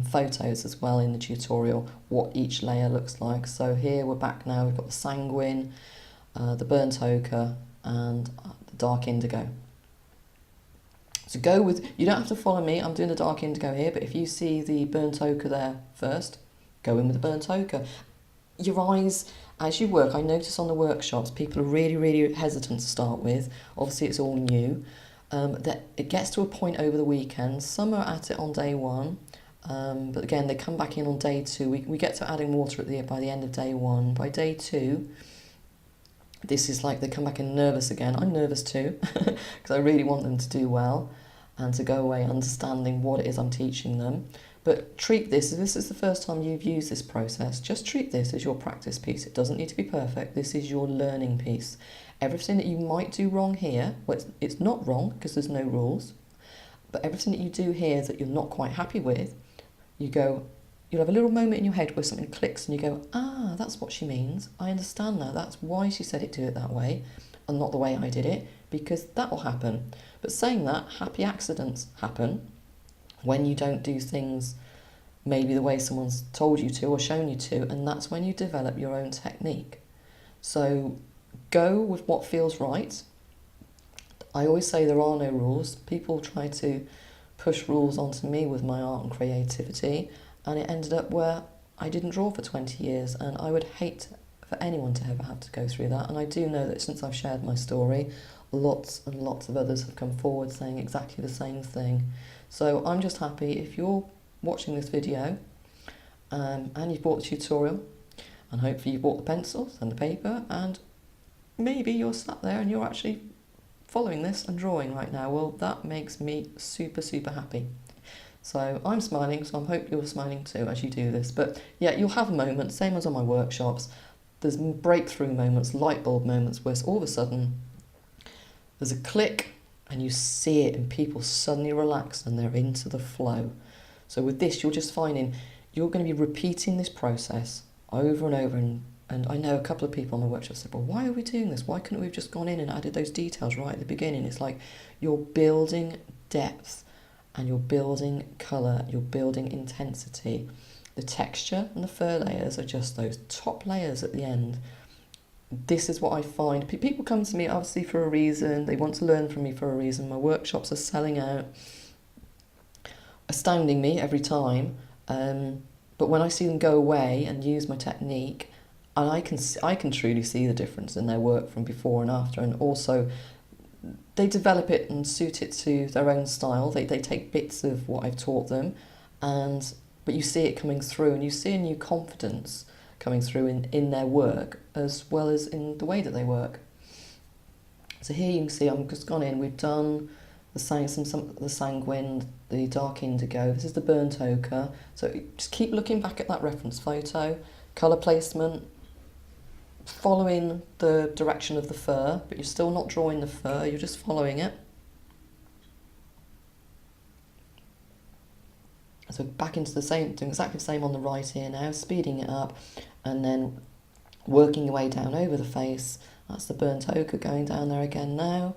photos as well in the tutorial what each layer looks like. So here we're back now, we've got the Sanguine, the Burnt Ochre and the Dark Indigo. So go with, you don't have to follow me, I'm doing the Dark Indigo here, but if you see the Burnt Ochre there first, go in with the Burnt Ochre. Your eyes, as you work, I notice on the workshops, people are really hesitant to start with. Obviously it's all new. That it gets to a point over the weekend. Some are at it on day one, but again they come back in on day two. We get to adding water by the end of day one. By day two, this is like they come back in nervous again. I'm nervous too because I really want them to do well and to go away understanding what it is I'm teaching them. But treat this, if this is the first time you've used this process, just treat this as your practice piece. It doesn't need to be perfect. This is your learning piece. Everything that you might do wrong here, well, it's not wrong because there's no rules, but everything that you do here that you're not quite happy with, you'll have a little moment in your head where something clicks and you go, ah, that's what she means. I understand now. That's why she said it, do it that way and not the way I did it, because that will happen. But saying that, happy accidents happen when you don't do things maybe the way someone's told you to or shown you to, and that's when you develop your own technique. So go with what feels right. I always say there are no rules. People try to push rules onto me with my art and creativity, and it ended up where I didn't draw for 20 years, and I would hate for anyone to ever have to go through that. And I do know that since I've shared my story, lots and lots of others have come forward saying exactly the same thing. So I'm just happy if you're watching this video and you've bought the tutorial, and hopefully you bought the pencils and the paper, and maybe you're sat there and you're actually following this and drawing right now. Well, that makes me super happy. So I'm smiling, so I hope you're smiling too as you do this. But yeah, you'll have moments, same as on my workshops. There's breakthrough moments, light bulb moments, where all of a sudden there's a click and you see it and people suddenly relax and they're into the flow. So with this, you're just finding you're going to be repeating this process over and over. And I know a couple of people on the workshop said, well, why are we doing this? Why couldn't we have just gone in and added those details right at the beginning? It's like you're building depth and you're building colour, you're building intensity. The texture and the fur layers are just those top layers at the end. This is what I find. People come to me obviously for a reason. They want to learn from me for a reason. My workshops are selling out, astounding me every time. But when I see them go away and use my technique, and I can truly see the difference in their work from before and after, and also they develop it and suit it to their own style. They take bits of what I've taught them, but you see it coming through, and you see a new confidence coming through in their work as well as in the way that they work. So here you can see I've just gone in, we've done the Sanguine, the Dark Indigo, this is the Burnt Ochre. So just keep looking back at that reference photo, colour placement, following the direction of the fur, but you're still not drawing the fur, you're just following it. So back into the same, doing exactly the same on the right here now, speeding it up, and then working your way down over the face. That's the Burnt Ochre going down there again now.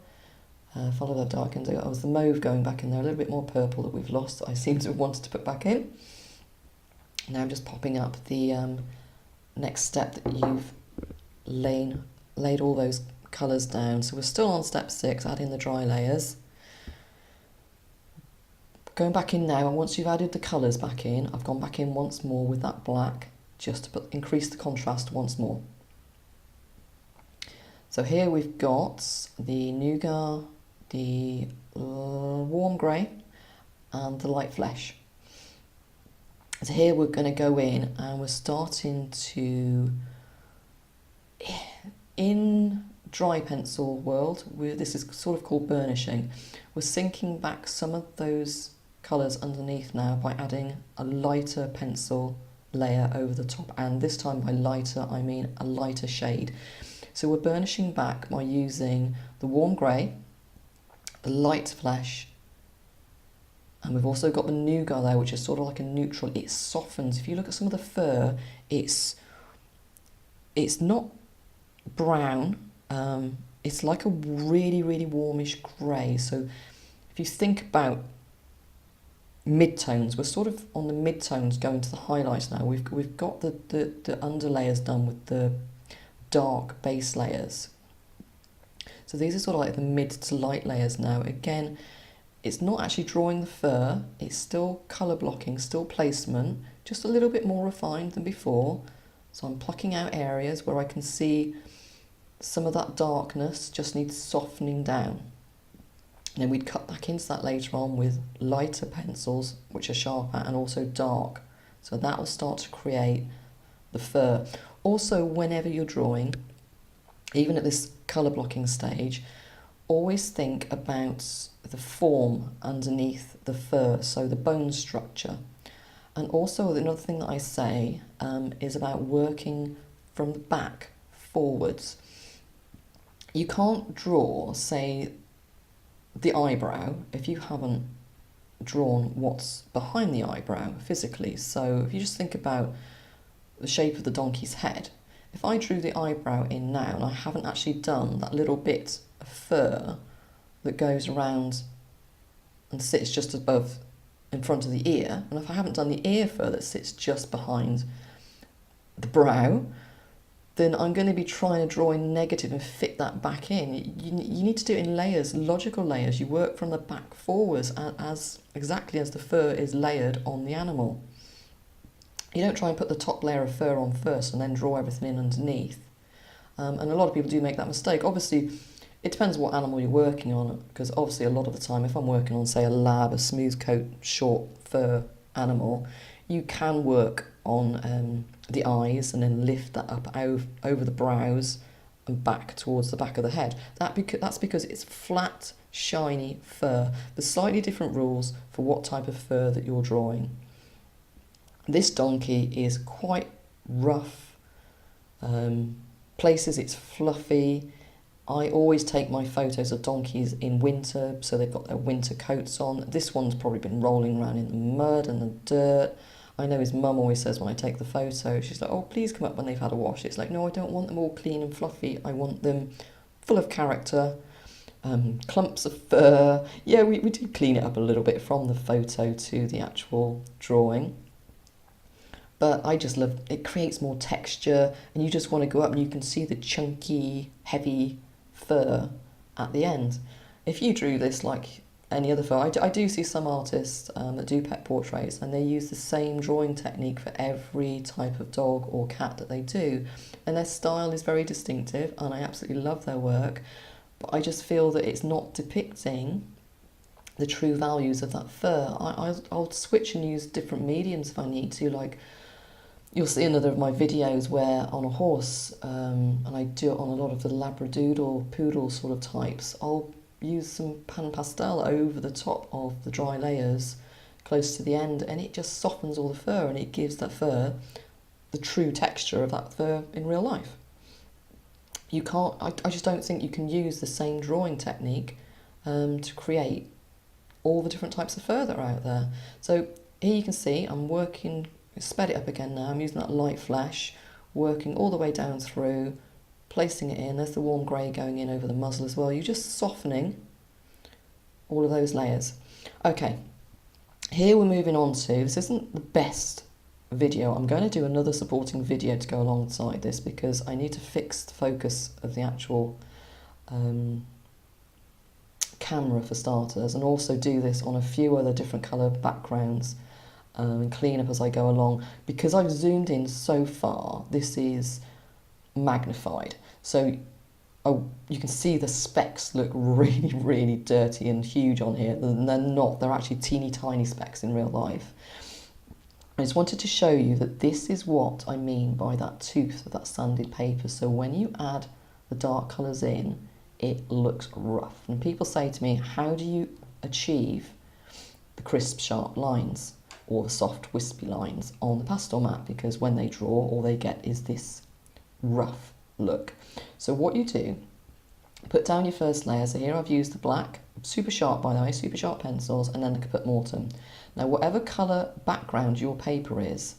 Follow the Dark Indigo. Oh, there's the mauve going back in there, a little bit more purple that we've lost, I seem to have wanted to put back in. Now I'm just popping up the next step that you've laid all those colours down. So we're still on step 6, adding the dry layers. Going back in now, and once you've added the colours back in, I've gone back in once more with that black, just to increase the contrast once more. So here we've got the Nougat, the warm grey, and the light flesh. So here we're going to go in, and we're starting to, in dry pencil world, this is sort of called burnishing. We're sinking back some of those colours underneath now by adding a lighter pencil layer over the top, and this time by lighter I mean a lighter shade. So we're burnishing back by using the warm grey, the light flesh, And we've also got the nougat there, which is sort of like a neutral. It softens. If you look at some of the fur, it's not brown. It's like a really, really warmish grey. So if you think about midtones, we're sort of on the midtones going to the highlights now. We've got the underlayers done with the dark base layers. So these are sort of like the mid to light layers now. Again, it's not actually drawing the fur, it's still colour blocking, still placement, just a little bit more refined than before. So I'm plucking out areas where I can see some of that darkness just needs softening down. And then we'd cut back into that later on with lighter pencils, which are sharper and also dark. So that will start to create the fur. Also, whenever you're drawing, even at this colour blocking stage, always think about the form underneath the fur, so the bone structure. And also another thing that I say is about working from the back forwards. You can't draw, say, the eyebrow if you haven't drawn what's behind the eyebrow physically. So if you just think about the shape of the donkey's head, if I drew the eyebrow in now and I haven't actually done that little bit of fur that goes around and sits just above in front of the ear, and if I haven't done the ear fur that sits just behind the brow, then I'm going to be trying to draw in negative and fit that back in. You need to do it in layers, logical layers. You work from the back forwards as exactly as the fur is layered on the animal. You don't try and put the top layer of fur on first and then draw everything in underneath. And a lot of people do make that mistake. Obviously, it depends what animal you're working on, because obviously a lot of the time, if I'm working on, say, a lab, a smooth coat, short fur animal, you can work on the eyes and then lift that up over the brows and back towards the back of the head. That's because it's flat, shiny fur. There's slightly different rules for what type of fur that you're drawing. This donkey is quite rough. Places it's fluffy. I always take my photos of donkeys in winter, so they've got their winter coats on. This one's probably been rolling around in the mud and the dirt. I know his mum always says when I take the photo, she's like, oh, please come up when they've had a wash. It's like, no, I don't want them all clean and fluffy. I want them full of character, clumps of fur. Yeah, we do clean it up a little bit from the photo to the actual drawing. But I just love, it creates more texture, and you just want to go up and you can see the chunky, heavy fur at the end. If you drew this like any other fur, I do see some artists that do pet portraits, and they use the same drawing technique for every type of dog or cat that they do, and their style is very distinctive, and I absolutely love their work, but I just feel that it's not depicting the true values of that fur. I'll switch and use different mediums if I need to. Like, you'll see another of my videos where on a horse, and I do it on a lot of the Labradoodle, poodle sort of types, I'll use some pan pastel over the top of the dry layers close to the end, and it just softens all the fur, and it gives that fur the true texture of that fur in real life. You can't, I just don't think you can use the same drawing technique to create all the different types of fur that are out there. So here you can see I'm working, sped it up again now, I'm using that light flash, working all the way down through, placing it in. There's the warm grey going in over the muzzle as well. You're just softening all of those layers. Okay, here we're moving on to, this isn't the best video. I'm going to do another supporting video to go alongside this because I need to fix the focus of the actual camera for starters, and also do this on a few other different colour backgrounds and clean up as I go along. Because I've zoomed in so far, this is magnified, so you can see the specks look really, really dirty and huge on here, and they're not. They're actually teeny tiny specks in real life. I just wanted to show you that this is what I mean by that tooth of that sanded paper. So when you add the dark colours in, it looks rough. And people say to me, how do you achieve the crisp, sharp lines or the soft, wispy lines on the Pastelmat? Because when they draw, all they get is this rough look. So what you do, put Put down your first layer. So here I've used the black, super sharp by the way, super sharp pencils, and then the Caput Mortem. Now whatever colour background your paper is,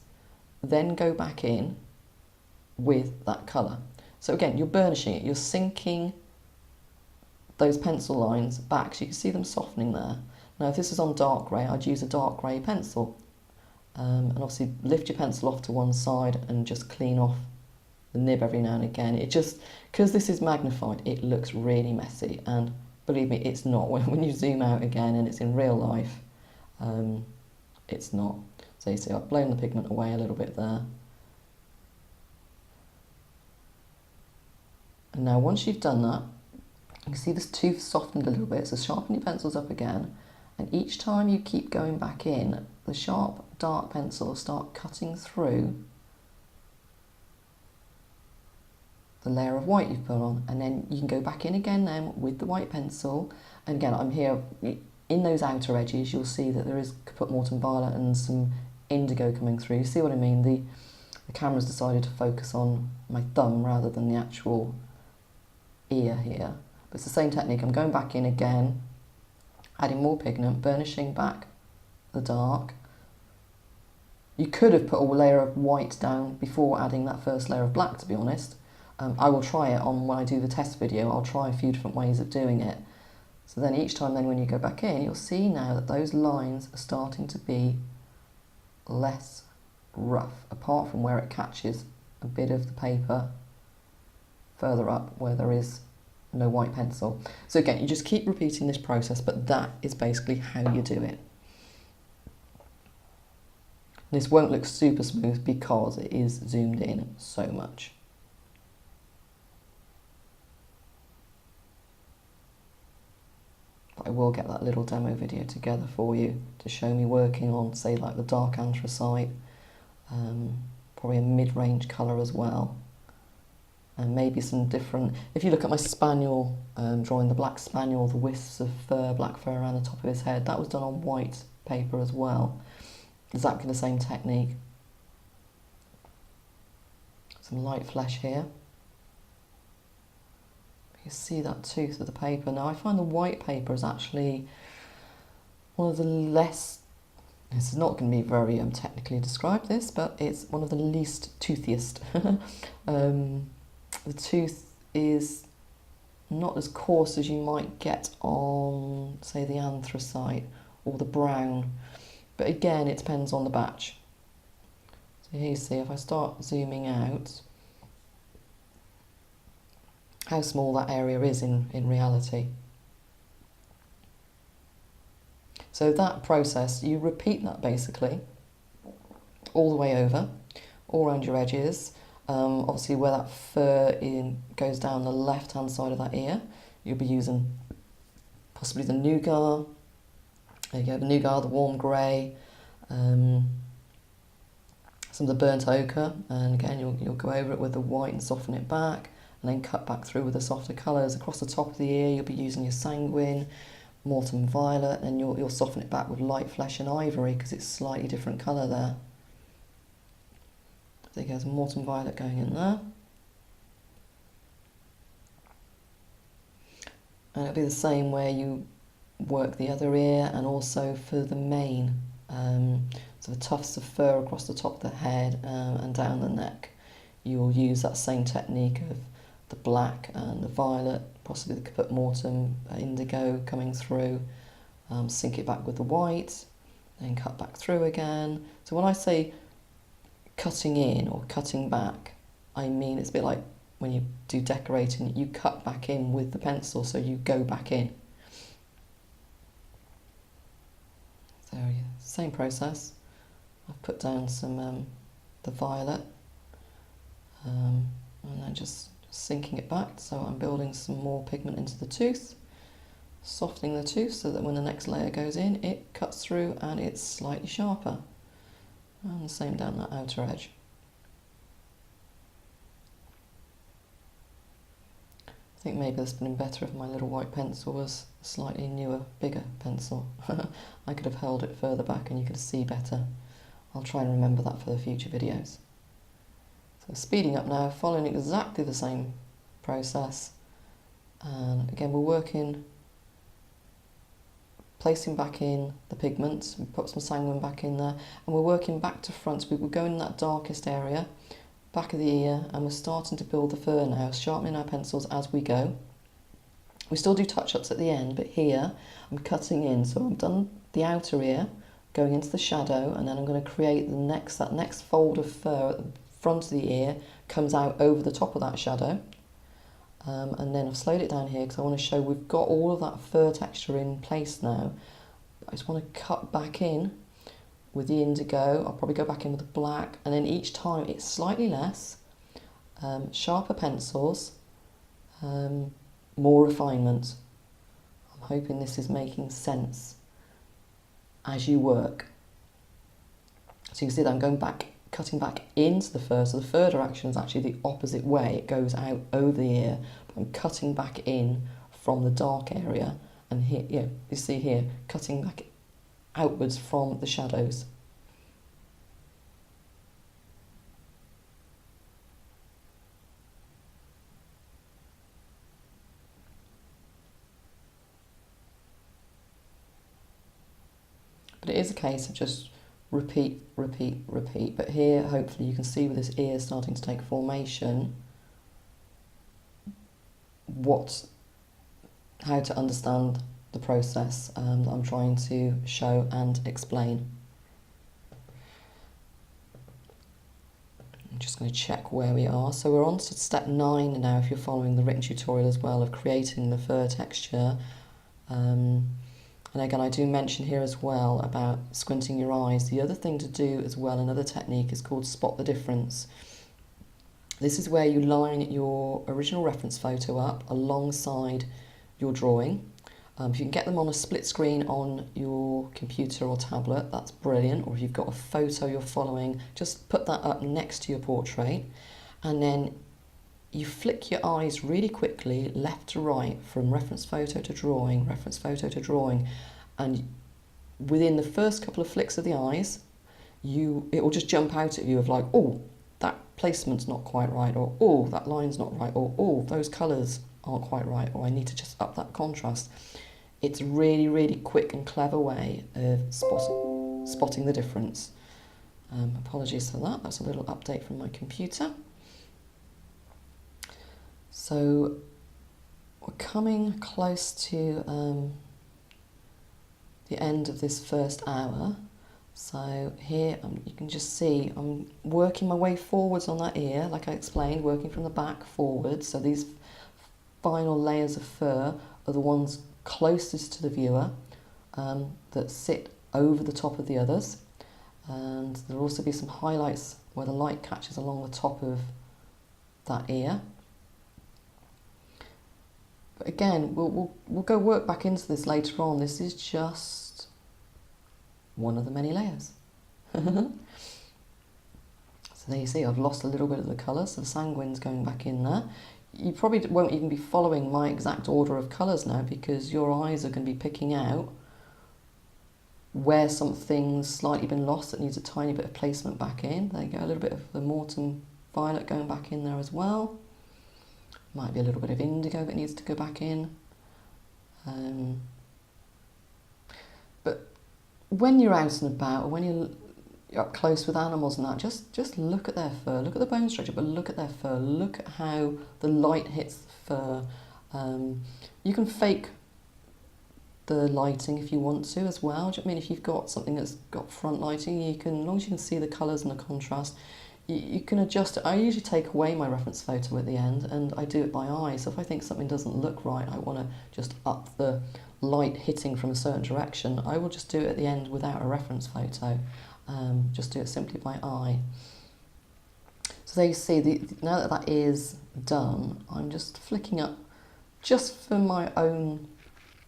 then go back in with that colour. So again, you're burnishing it, you're sinking those pencil lines back, so you can see them softening there. Now if this is on dark grey, I'd use a dark grey pencil. And obviously lift your pencil off to one side and just clean off the nib every now and again. It just, because this is magnified, it looks really messy, and believe me, it's not. When you zoom out again and it's in real life, it's not. So you see I've blown the pigment away a little bit there. And now once you've done that, you can see this tooth softened a little bit, so sharpen your pencils up again, and each time you keep going back in, the sharp dark pencil will start cutting through the layer of white you've put on, and then you can go back in again then with the white pencil. And again, I'm here in those outer edges, you'll see that there is Caput Mortem Violet and some indigo coming through. See what I mean? The camera's decided to focus on my thumb rather than the actual ear here. But it's the same technique. I'm going back in again, adding more pigment, burnishing back the dark. You could have put a layer of white down before adding that first layer of black, to be honest. I will try it on when I do the test video. I'll try a few different ways of doing it. So then each time then when you go back in, you'll see now that those lines are starting to be less rough, apart from where it catches a bit of the paper further up where there is no white pencil. So again, you just keep repeating this process, but that is basically how you do it. This won't look super smooth because it is zoomed in so much. But I will get that little demo video together for you to show me working on, say, like the dark anthracite, probably a mid-range colour as well, and maybe some different, if you look at my spaniel, drawing the black spaniel, the wisps of fur, black fur around the top of his head, that was done on white paper as well. Exactly the same technique. Some light flesh here. You see that tooth of the paper. Now I find the white paper is actually one of the less, this is not going to be very technically described this, but it's one of the least toothiest. The tooth is not as coarse as you might get on, say, the anthracite or the brown, but again it depends on the batch. So here you see, if I start zooming out, how small that area is in reality. So that process, you repeat that basically all the way over, all around your edges. Obviously where that fur goes down the left hand side of that ear, you'll be using possibly the nougat. There you go, the nougat, the warm grey, some of the burnt ochre, and again you'll go over it with the white and soften it back, and then cut back through with the softer colours. Across the top of the ear you'll be using your sanguine, Mortem Violet, and you'll soften it back with light flesh and ivory because it's slightly different colour there. There goes Mortem Violet going in there. And it'll be the same where you work the other ear and also for the mane. So the tufts of fur across the top of the head and down the neck. You'll use that same technique of the black and the violet, possibly the Caput Mortem indigo coming through, sink it back with the white, then cut back through again. So when I say cutting in or cutting back, I mean it's a bit like when you do decorating, you cut back in with the pencil, so you go back in. So yeah, same process. I've put down some the violet, and then just sinking it back, so I'm building some more pigment into the tooth, softening the tooth so that when the next layer goes in, it cuts through and it's slightly sharper. And the same down that outer edge. I think maybe this would have been better if my little white pencil was a slightly newer, bigger pencil. I could have held it further back and you could see better. I'll try and remember that for the future videos. So speeding up now, following exactly the same process. And again, we're working, placing back in the pigments. We put some sanguine back in there, and we're working back to front. So we're going in that darkest area, back of the ear, and we're starting to build the fur now, sharpening our pencils as we go. We still do touch-ups at the end, but here I'm cutting in. So I've done the outer ear, going into the shadow, and then I'm going to create that next fold of fur at the front of the ear comes out over the top of that shadow. And then I've slowed it down here because I want to show we've got all of that fur texture in place now. I just want to cut back in with the indigo. I'll probably go back in with the black, and then each time it's slightly less, sharper pencils, more refinement. I'm hoping this is making sense as you work. So you can see that I'm going back, cutting back into the fur. So the fur direction is actually the opposite way. It goes out over the ear, but I'm cutting back in from the dark area. And here, yeah, you see here, cutting back outwards from the shadows. But it is a case of just repeat, repeat, repeat. But here, hopefully you can see with this ear starting to take formation, how to understand the process that I'm trying to show and explain. I'm just going to check where we are. So we're on to step 9 now, if you're following the written tutorial as well, of creating the fur texture. And again, I do mention here as well about squinting your eyes. The other thing to do as well, another technique, is called spot the difference. This is where you line your original reference photo up alongside your drawing. If you can get them on a split screen on your computer or tablet, that's brilliant. Or if you've got a photo you're following, just put that up next to your portrait. And then you flick your eyes really quickly, left to right, from reference photo to drawing, and within the first couple of flicks of the eyes, it will just jump out at you of like, oh, that placement's not quite right, or oh, that line's not right, or oh, those colours aren't quite right, or I need to just up that contrast. It's a really, really quick and clever way of spotting the difference. Apologies for that, that's a little update from my computer. So we're coming close to the end of this first hour. So here you can just see I'm working my way forwards on that ear, like I explained, working from the back forwards. So these final layers of fur are the ones closest to the viewer, that sit over the top of the others. And there'll also be some highlights where the light catches along the top of that ear. But again, we'll go work back into this later on. This is just one of the many layers. So there you see, I've lost a little bit of the colour, so the sanguine's going back in there. You probably won't even be following my exact order of colours now, because your eyes are going to be picking out where something's slightly been lost that needs a tiny bit of placement back in. There you go, a little bit of the Morton violet going back in there as well. Might be a little bit of indigo that needs to go back in. But when you're out and about, or when you're up close with animals and that, just look at their fur, look at the bone structure, but look at their fur, look at how the light hits the fur. You can fake the lighting if you want to as well. Do you know what I mean? If you've got something that's got front lighting, you can, as long as you can see the colours and the contrast, you can adjust it. I usually take away my reference photo at the end and I do it by eye. So if I think something doesn't look right, I want to just up the light hitting from a certain direction, I will just do it at the end without a reference photo. Just do it simply by eye. So there you see, now that that is done, I'm just flicking up, just for my own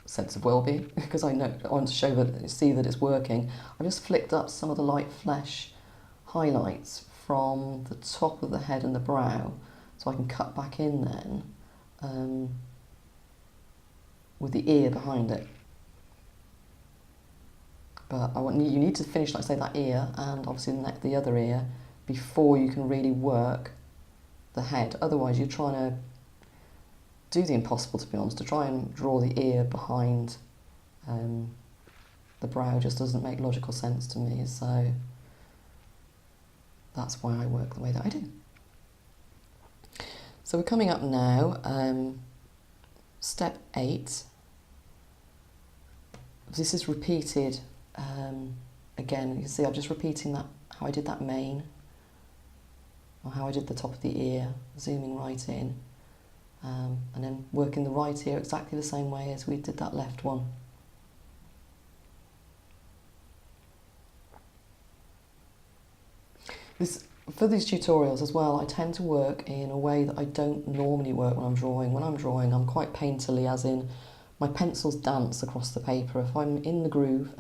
sense of well-being, because I want to show that, see that it's working. I just flicked up some of the light flesh highlights from the top of the head and the brow, so I can cut back in then with the ear behind it. But you need to finish, like say, that ear and obviously the other ear before you can really work the head. Otherwise you're trying to do the impossible, to be honest, to try and draw the ear behind the brow just doesn't make logical sense to me, so that's why I work the way that I do. So we're coming up now, step 8. This is repeated again. You can see I'm just repeating that, how I did that mane, or how I did the top of the ear, zooming right in, and then working the right ear exactly the same way as we did that left one. For these tutorials as well, I tend to work in a way that I don't normally work when I'm drawing. When I'm drawing, I'm quite painterly, as in my pencils dance across the paper. If I'm in the groove,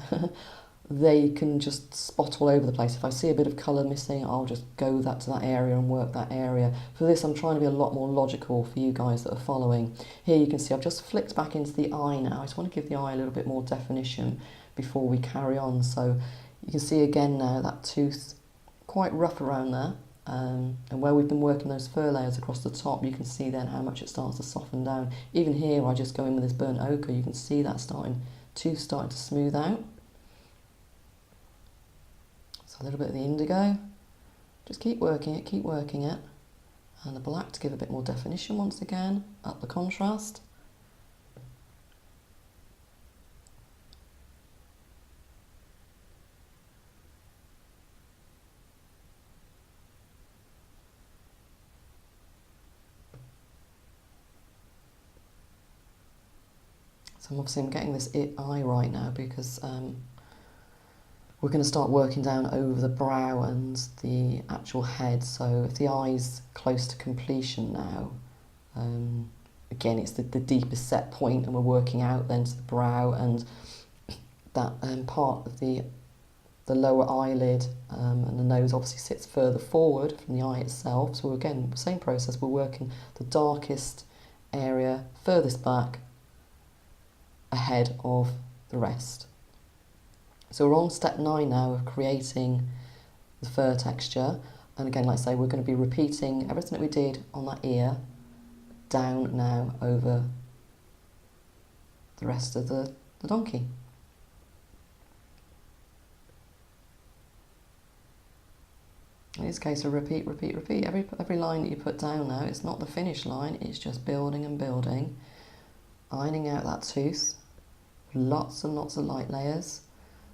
they can just spot all over the place. If I see a bit of colour missing, I'll just go to that area and work that area. For this, I'm trying to be a lot more logical for you guys that are following. Here you can see I've just flicked back into the eye now. I just want to give the eye a little bit more definition before we carry on. So you can see again now that tooth, quite rough around there, and where we've been working those fur layers across the top, you can see then how much it starts to soften down. Even here, I just go in with this burnt ochre, you can see that tooth starting to smooth out. So a little bit of the indigo, just keep working it, and the black to give a bit more definition once again, up the contrast. So obviously I'm getting this eye right now because we're going to start working down over the brow and the actual head. So if the eye's close to completion now, again it's the deepest set point, and we're working out then to the brow and that part of the lower eyelid, and the nose obviously sits further forward from the eye itself. So again, same process, we're working the darkest area furthest back ahead of the rest. So we're on step 9 now of creating the fur texture, and again, like I say, we're going to be repeating everything that we did on that ear down now over the rest of the donkey. In this case, a repeat. Every line that you put down now, it's not the finish line, it's just building and building, ironing out that tooth, lots and lots of light layers,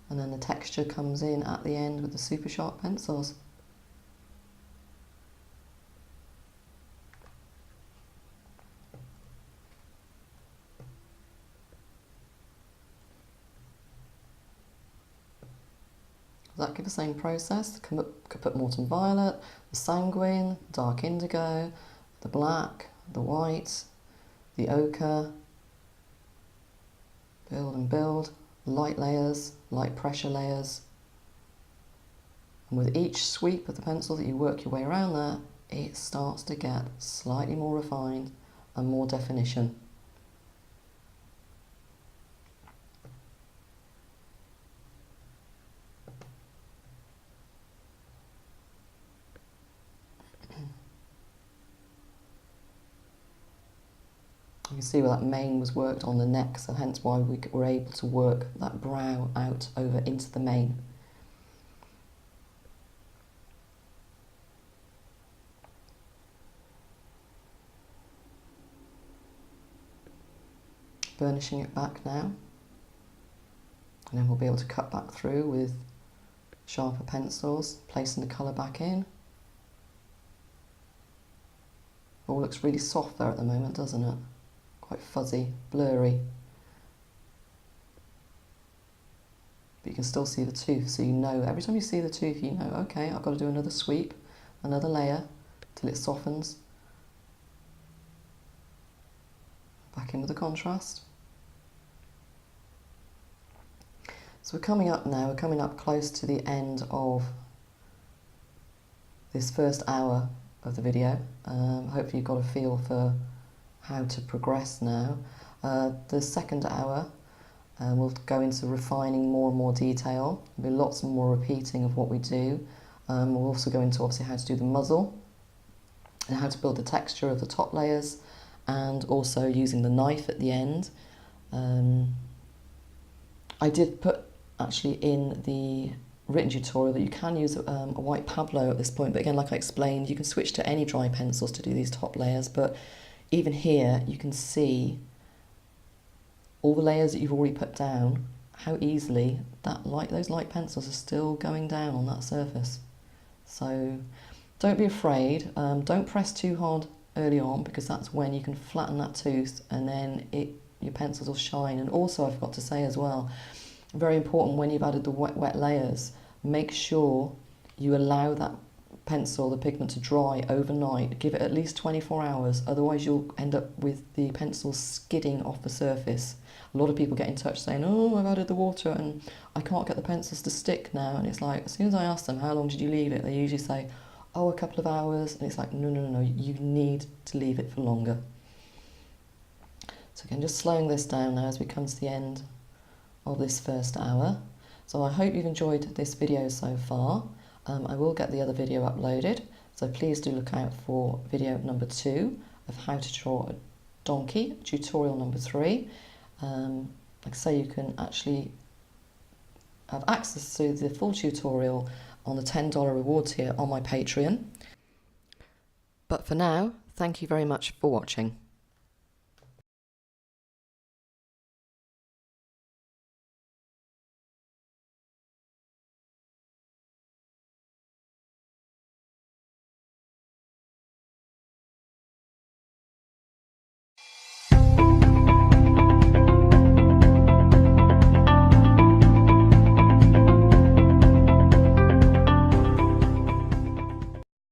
and then the texture comes in at the end with the super sharp pencils. Exactly the same process. Could put Morton Violet, the Sanguine, dark indigo, the black, the white, the ochre. Build and build, light layers, light pressure layers. And with each sweep of the pencil that you work your way around there, it starts to get slightly more refined and more definition. You can see where that mane was worked on the neck, so hence why we were able to work that brow out over into the mane. Burnishing it back now, and then we'll be able to cut back through with sharper pencils, placing the colour back in. All looks really soft there at the moment, doesn't it? Quite fuzzy, blurry. But you can still see the tooth, so you know, every time you see the tooth, you know, okay, I've got to do another sweep, another layer, till it softens. Back in with the contrast. So we're coming up now, we're coming up close to the end of this first hour of the video. Hopefully you've got a feel for how to progress now. The second hour, we'll go into refining more and more detail. There'll be lots more repeating of what we do. We'll also go into obviously how to do the muzzle and how to build the texture of the top layers and also using the knife at the end. I did put actually in the written tutorial that you can use a white Pablo at this point, but again, like I explained, you can switch to any dry pencils to do these top layers, but even here you can see all the layers that you've already put down, how easily those light pencils are still going down on that surface. So don't be afraid, don't press too hard early on, because that's when you can flatten that tooth and then your pencils will shine. And also I forgot to say as well, very important, when you've added the wet layers, make sure you allow that pencil, the pigment, to dry overnight. Give it at least 24 hours, otherwise you'll end up with the pencil skidding off the surface. A lot of people get in touch saying, oh, I've added the water and I can't get the pencils to stick now. And it's like, as soon as I ask them, how long did you leave it? They usually say, oh, a couple of hours. And it's like, no, you need to leave it for longer. So again, just slowing this down now as we come to the end of this first hour. So I hope you've enjoyed this video so far. I will get the other video uploaded, so please do look out for video number 2 of how to draw a donkey, tutorial number 3. Like I say, you can actually have access to the full tutorial on the $10 reward tier on my Patreon. But for now, thank you very much for watching.